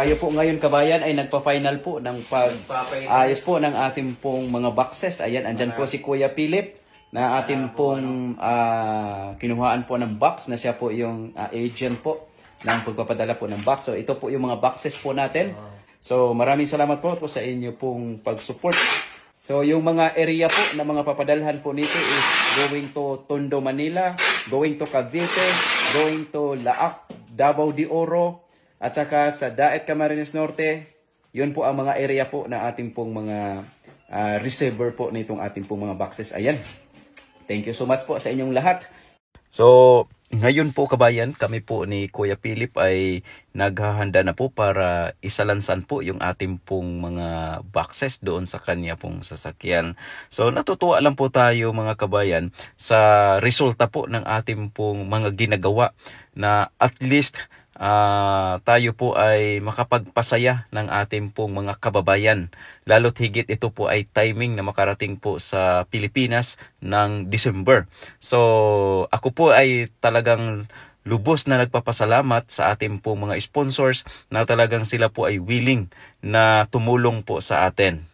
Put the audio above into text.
Tayo po ngayon kabayan ay nagpa-final po ng pag-ayos po ng ating pong mga boxes. Ayan, andyan po si Kuya Philip na ating pong kinuhaan po ng box na siya po yung agent po ng pagpapadala po ng box. So ito po yung mga boxes po natin. So maraming salamat po sa inyo pong pag-support. So yung mga area po na mga papadalhan po nito is going to Tondo, Manila, going to Cavite, going to Laak, Davao de Oro, at saka sa Daet, Camarines Norte. Yun po ang mga area po na ating pong mga receiver po nitong ating pong mga boxes. Ayan. Thank you so much po sa inyong lahat. So, ngayon po kabayan, kami po ni Kuya Philip ay naghahanda na po para isalansan po yung ating pong mga boxes doon sa kanya pong sasakyan. So, natutuwa lang po tayo mga kabayan sa resulta po ng ating pong mga ginagawa na at least tayo po ay makapagpasaya ng ating pong mga kababayan. Lalo't higit ito po ay timing na makarating po sa Pilipinas ng December. So ako po ay talagang lubos na nagpapasalamat sa ating pong mga sponsors na talagang sila po ay willing na tumulong po sa atin.